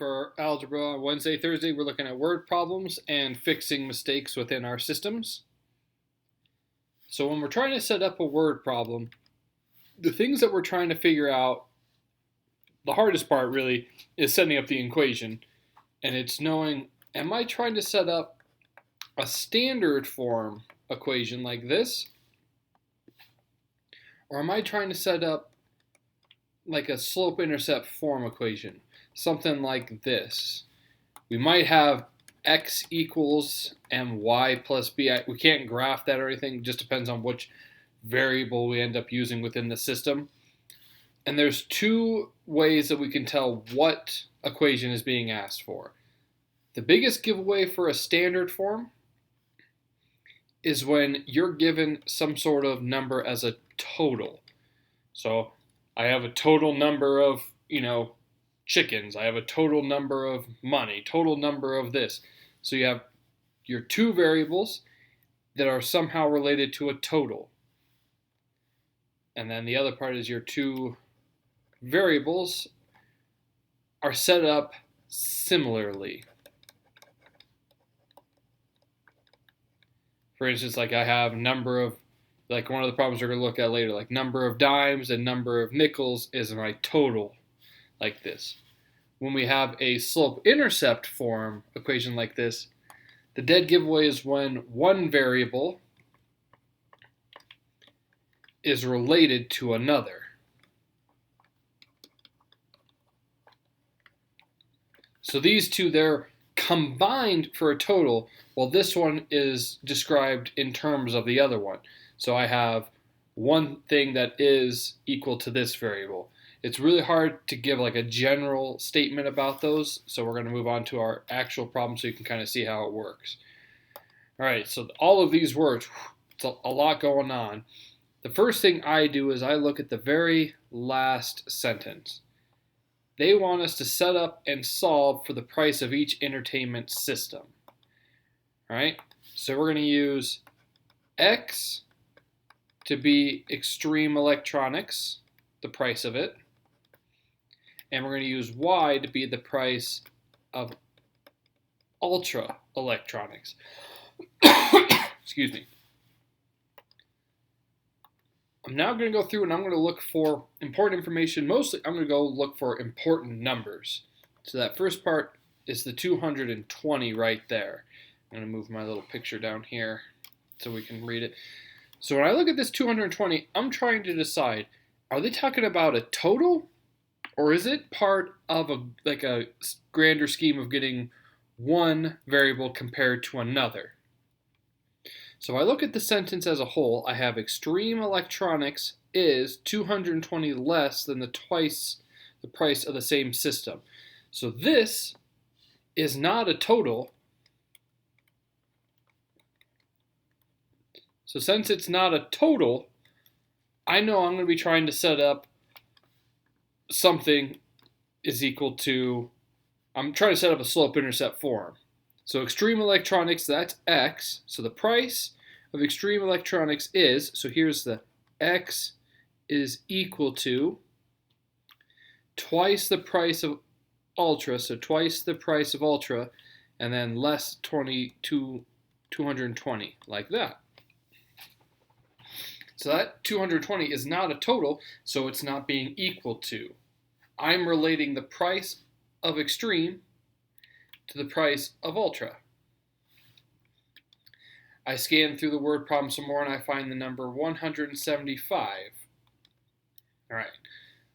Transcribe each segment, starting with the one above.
For algebra on Wednesday, Thursday, we're looking at word problems and fixing mistakes within our systems. So when we're trying to set up a word problem, the things that we're trying to figure out, the hardest part really is setting up the equation. And it's knowing, am I trying to set up a standard form equation like this? Or am I trying to set up like a slope-intercept form equation? Something like this. We might have x equals my plus b. We can't graph that or anything. It just depends on which variable we end up using within the system. And there's two ways that we can tell what equation is being asked for. The biggest giveaway for a standard form is when you're given some sort of number as a total. So I have a total number of, chickens. I have a total number of money, total number of this. So you have your two variables that are somehow related to a total. And then the other part is your two variables are set up similarly. For instance, like I have number of, like one of the problems we're going to look at later, like number of dimes and number of nickels is my total, like this. When we have a slope-intercept form equation like this, the dead giveaway is when one variable is related to another. So these two, they're combined for a total, while this one is described in terms of the other one. So I have one thing that is equal to this variable. It's really hard to give like a general statement about those, so we're going to move on to our actual problem so you can kind of see how it works. All right, so all of these words, it's a lot going on. The first thing I do is I look at the very last sentence. They want us to set up and solve for the price of each entertainment system. All right, so we're going to use X to be Extreme Electronics, the price of it. And we're going to use Y to be the price of Ultra Electronics. Excuse me. I'm now going to go through and I'm going to look for important information. Mostly, I'm going to go look for important numbers. So that first part is the 220 right there. I'm going to move my little picture down here so we can read it. So when I look at this 220, I'm trying to decide, are they talking about a total? Or is it part of a grander scheme of getting one variable compared to another? So I look at the sentence as a whole. I have Extreme Electronics is 220 less than the twice the price of the same system. So this is not a total. So since it's not a total, I know I'm going to be trying to set up something is equal to, I'm trying to set up a slope-intercept form. So Extreme Electronics, that's X. So the price of Extreme Electronics is, so here's the X is equal to twice the price of Ultra, so twice the price of Ultra, and then less 220, like that. So that 220 is not a total, so it's not being equal to. I'm relating the price of Extreme to the price of Ultra. I scan through the word problem some more and I find the number 175. All right,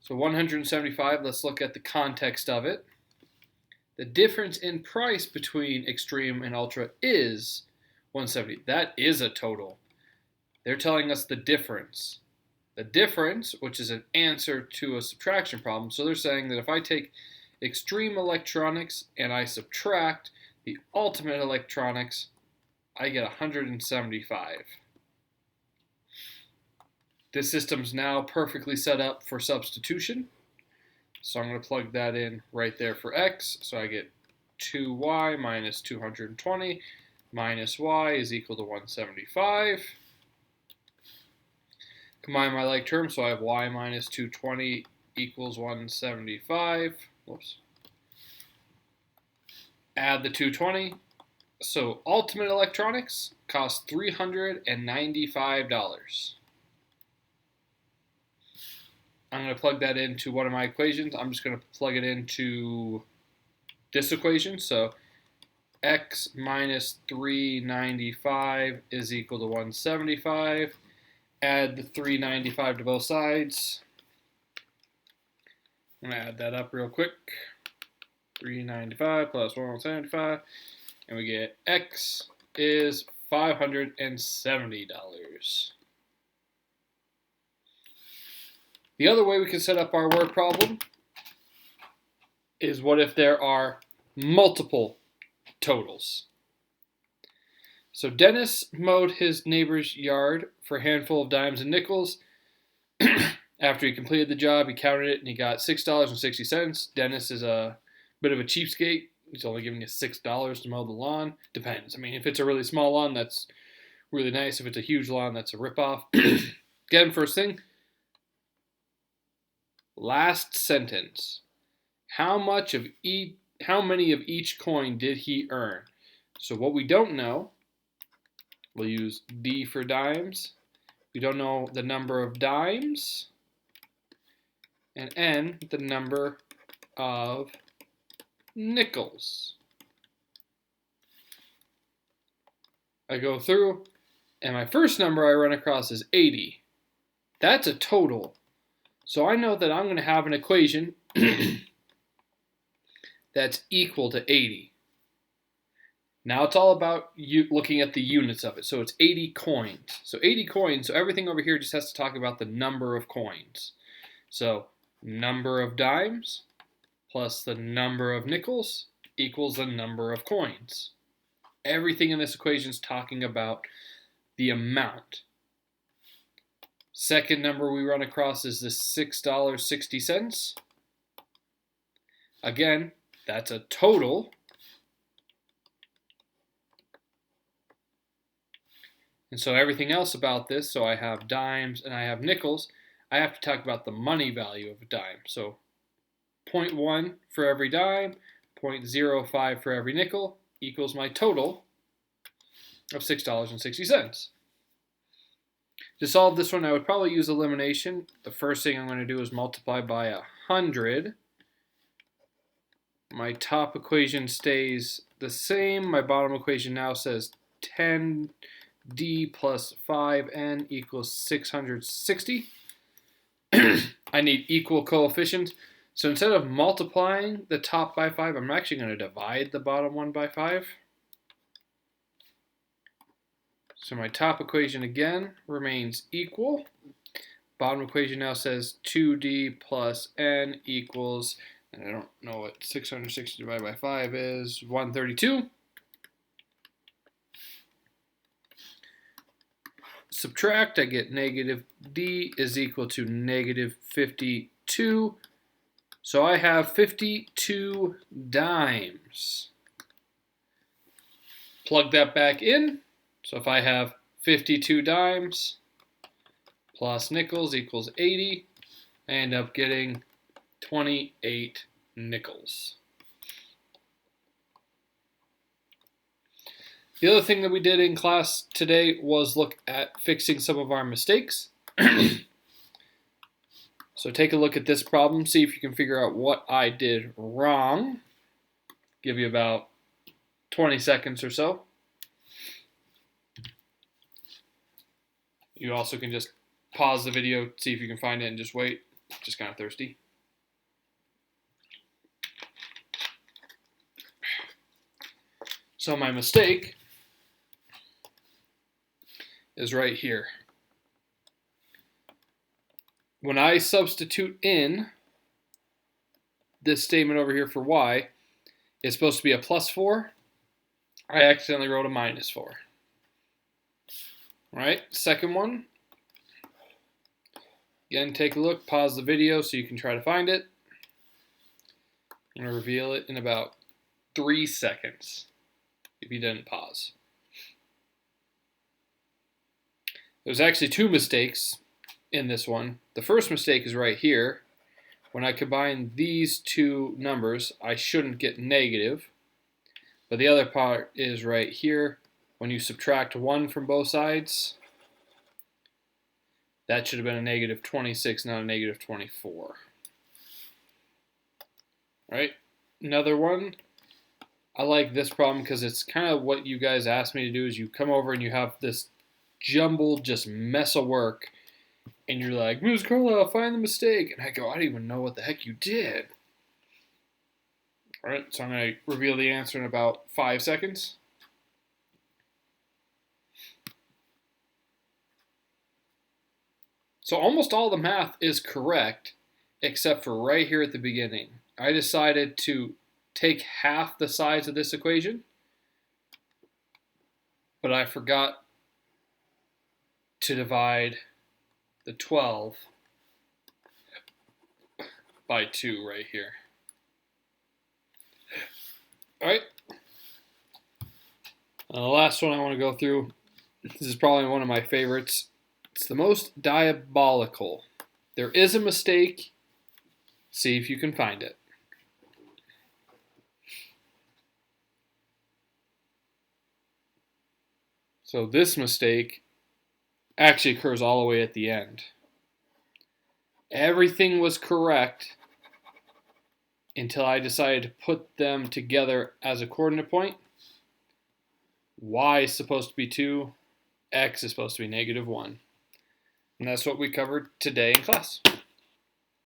so 175, let's look at the context of it. The difference in price between Extreme and Ultra is 170. That is a total. They're telling us the difference. The difference, which is an answer to a subtraction problem. So they're saying that if I take Extreme Electronics and I subtract the Ultimate Electronics, I get 175. This system's now perfectly set up for substitution. So I'm going to plug that in right there for X. So I get 2Y minus 220 minus Y is equal to 175. Combine my like terms, so I have Y minus 220 equals 175. Whoops. Add the 220. So Ultimate Electronics costs $395. I'm going to plug that into one of my equations. I'm just going to plug it into this equation. So x minus 395 is equal to 175. Add the 395 to both sides. I'm going to add that up real quick. 395 plus 175. And we get x is $570. The other way we can set up our word problem is what if there are multiple totals? So Dennis mowed his neighbor's yard for a handful of dimes and nickels. After he completed the job, he counted it and he got $6.60. Dennis is a bit of a cheapskate. He's only giving you $6 to mow the lawn. Depends. I mean, if it's a really small lawn, that's really nice. If it's a huge lawn, that's a ripoff. Again, first thing, last sentence. How many of each coin did he earn? So what we don't know, we'll use D for dimes. We don't know the number of dimes. And N, the number of nickels. I go through, and my first number I run across is 80. That's a total. So I know that I'm going to have an equation that's equal to 80. Now it's all about you looking at the units of it. So it's 80 coins. So 80 coins, so everything over here just has to talk about the number of coins. So number of dimes plus the number of nickels equals the number of coins. Everything in this equation is talking about the amount. Second number we run across is the $6.60. Again, that's a total. And so everything else about this, so I have dimes and I have nickels, I have to talk about the money value of a dime. So 0.1 for every dime, 0.05 for every nickel equals my total of $6.60. To solve this one, I would probably use elimination. The first thing I'm going to do is multiply by 100. My top equation stays the same. My bottom equation now says 10d plus 5n equals 660. I need equal coefficients. So instead of multiplying the top by 5, I'm actually going to divide the bottom one by 5. So my top equation again remains equal. Bottom equation now says 2d plus n equals, and I don't know what 660 divided by 5 is, 132. Subtract, I get negative d is equal to negative 52. So I have 52 dimes. Plug that back in. So if I have 52 dimes plus nickels equals 80, I end up getting 28 nickels. The other thing that we did in class today was look at fixing some of our mistakes. So take a look at this problem, see if you can figure out what I did wrong. Give you about 20 seconds or so. You also can just pause the video, see if you can find it, and just wait. Just kind of thirsty. So my mistake is right here. When I substitute in this statement over here for y, it's supposed to be a plus 4. I accidentally wrote a minus 4. All right, second one. Again, take a look, pause the video so you can try to find it. I'm going to reveal it in about 3 seconds if you didn't pause. There's actually 2 mistakes in this one. The first mistake is right here. When I combine these 2 numbers, I shouldn't get negative. But the other part is right here. When you subtract 1 from both sides, that should have been a negative 26, not a negative 24. All right, another one. I like this problem because it's kind of what you guys asked me to do is you come over and you have this jumbled just mess of work and you're like, Ms. Carlisle, find the mistake. And I go, I don't even know what the heck you did. All right, so I'm going to reveal the answer in about 5 seconds. So almost all the math is correct, except for right here at the beginning. I decided to take half the size of this equation, but I forgot to divide the 12 by 2 right here. All right. The last one I want to go through, this is probably one of my favorites. It's the most diabolical. There is a mistake. See if you can find it. So this mistake actually occurs all the way at the end. Everything was correct until I decided to put them together as a coordinate point. Y is supposed to be 2, X is supposed to be -1. And that's what we covered today in class.